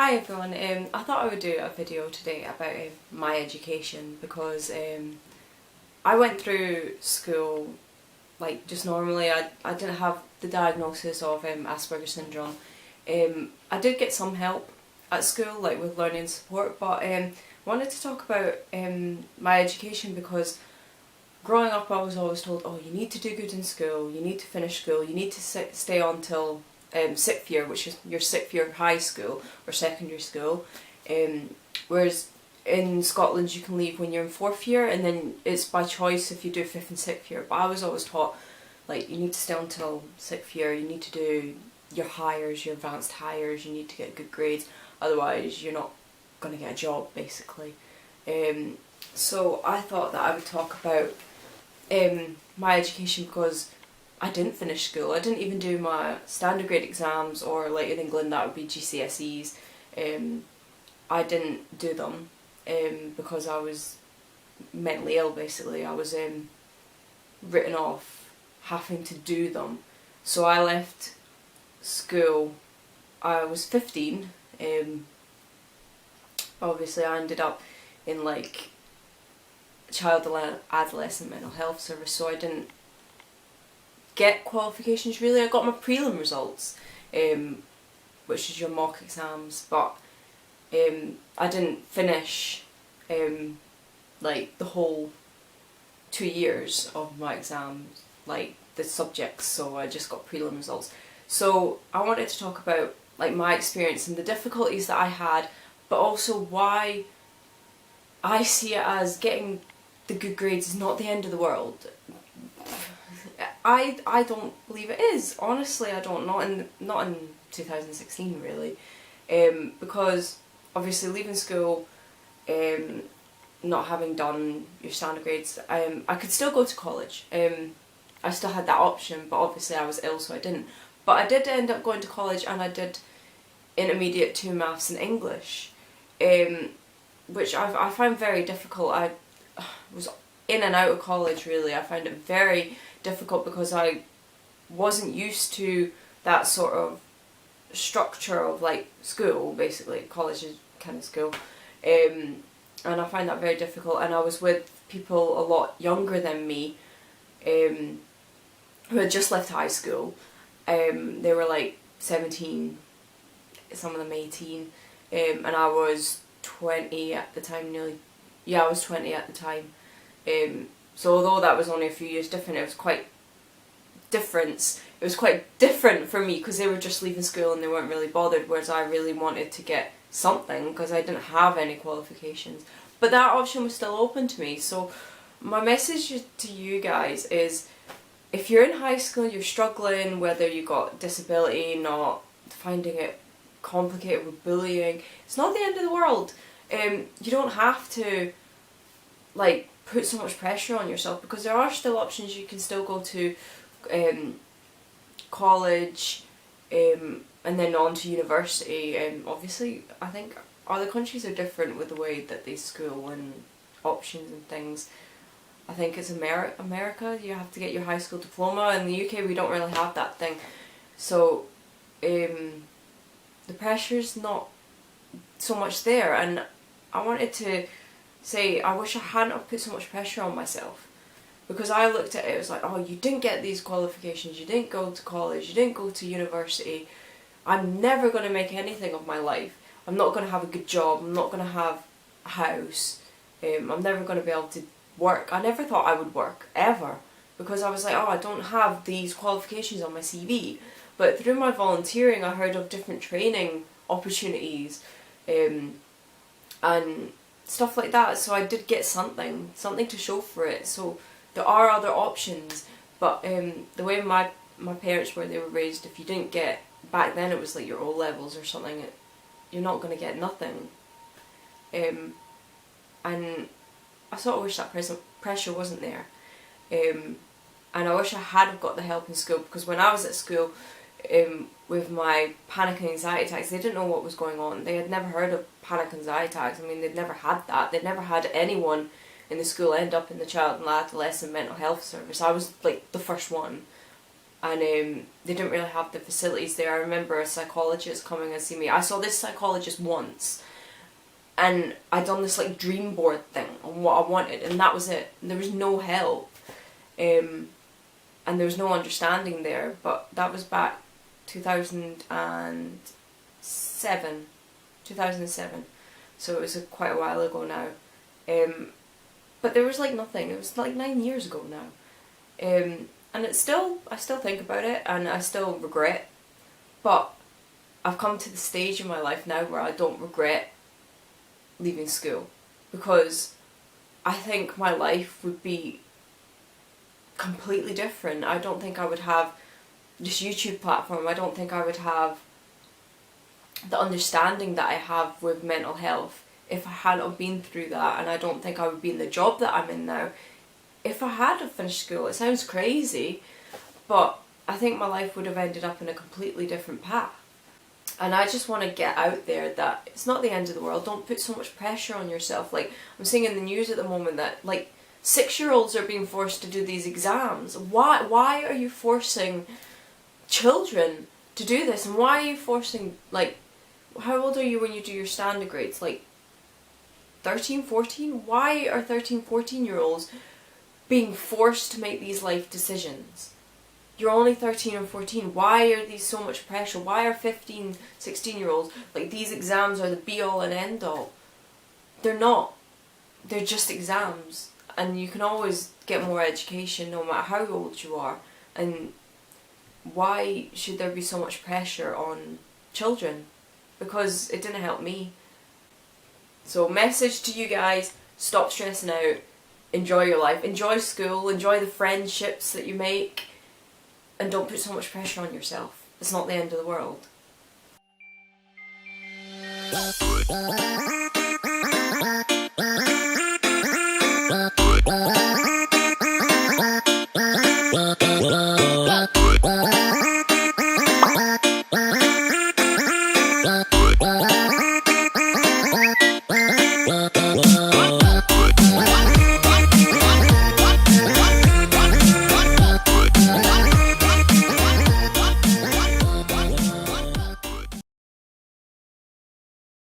Hi everyone, I thought I would do a video today about my education because I went through school like just normally. I didn't have the diagnosis of Asperger's syndrome. I did get some help at school, like with learning support, but I wanted to talk about my education because growing up I was always told, oh, you need to do good in school, you need to finish school, you need to stay on till 6th year, which is your 6th year of high school or secondary school, whereas in Scotland you can leave when you're in 4th year, and then it's by choice if you do 5th and 6th year. But I was always taught, like, you need to stay until 6th year, you need to do your hires, your advanced hires, you need to get good grades, otherwise you're not going to get a job, basically. So I thought that I would talk about my education because I didn't finish school. I didn't even do my standard grade exams, or like in England that would be GCSEs. I didn't do them because I was mentally ill, basically. I was written off having to do them. So I left school, I was 15. Obviously I ended up in like child adolescent mental health service, so I didn't get qualifications really. I got my prelim results, which is your mock exams, but I didn't finish like the whole 2 years of my exams, like the subjects, so I just got prelim results. So I wanted to talk about like my experience and the difficulties that I had, but also why I see it as getting the good grades is not the end of the world. I don't believe it is. Honestly, I don't. Not in 2016 really, because obviously leaving school, not having done your standard grades, I could still go to college. I still had that option, but obviously I was ill, so I didn't. But I did end up going to college, and I did intermediate 2 maths and English, which I found very difficult. I was in and out of college really. I found it very difficult because I wasn't used to that sort of structure of like school, basically. College is kind of school, and I find that very difficult. And I was with people a lot younger than me, who had just left high school. They were like 17, some of them 18, and I was 20 at the time, nearly. Yeah, I was 20 at the time. So although that was only a few years different, it was quite different for me because they were just leaving school and they weren't really bothered, whereas I really wanted to get something because I didn't have any qualifications. But that option was still open to me. So my message to you guys is, if you're in high school, you're struggling, whether you got disability, not finding it complicated with bullying, it's not the end of the world. You don't have to like put so much pressure on yourself, because there are still options. You can still go to college, and then on to university. Obviously I think other countries are different with the way that they school and options and things. I think it's America, you have to get your high school diploma. In the UK we don't really have that thing. So the pressure's not so much there, and I wanted to say I wish I hadn't have put so much pressure on myself, because I looked at it, it was like, oh, you didn't get these qualifications, you didn't go to college, you didn't go to university, I'm never going to make anything of my life, I'm not going to have a good job, I'm not going to have a house, I'm never going to be able to work. I never thought I would work, ever, because I was like, oh, I don't have these qualifications on my CV. But through my volunteering I heard of different training opportunities, and stuff like that, so I did get something to show for it. So there are other options, but the way my parents were, they were raised, if you didn't get, back then it was like your O levels or something, you're not going to get nothing. And I sort of wish that pressure wasn't there, and I wish I had got the help in school, because when I was at school, with my panic and anxiety attacks, they didn't know what was going on. They had never heard of panic and anxiety attacks. I mean, they'd never had that. They'd never had anyone in the school end up in the child and adolescent mental health service. I was like the first one. and they didn't really have the facilities there. I remember a psychologist coming and see me. I saw this psychologist once, and I'd done this like dream board thing on what I wanted, and that was it. There was no help, and there was no understanding there. But that was back 2007, so it was quite a while ago now. But there was like nothing. It was like 9 years ago now, and I still think about it, and I still regret. But I've come to the stage in my life now where I don't regret leaving school, because I think my life would be completely different. I don't think I would have this YouTube platform. I don't think I would have the understanding that I have with mental health if I hadn't been through that, and I don't think I would be in the job that I'm in now if I had finished school. It sounds crazy, but I think my life would have ended up in a completely different path. And I just want to get out there that it's not the end of the world. Don't put so much pressure on yourself. Like, I'm seeing in the news at the moment that like 6-year-olds are being forced to do these exams. Why are you forcing children to do this? And why are you forcing, like, how old are you when you do your standard grades? Like 13, 14? Why are 13, 14-year-olds being forced to make these life decisions? You're only 13 or 14. Why are these so much pressure? Why are 15, 16-year-olds, like, these exams are the be-all and end-all? They're not. They're just exams. And you can always get more education no matter how old you are. And why should there be so much pressure on children? Because it didn't help me. So, message to you guys, stop stressing out, enjoy your life, enjoy school, enjoy the friendships that you make, and don't put so much pressure on yourself. It's not the end of the world.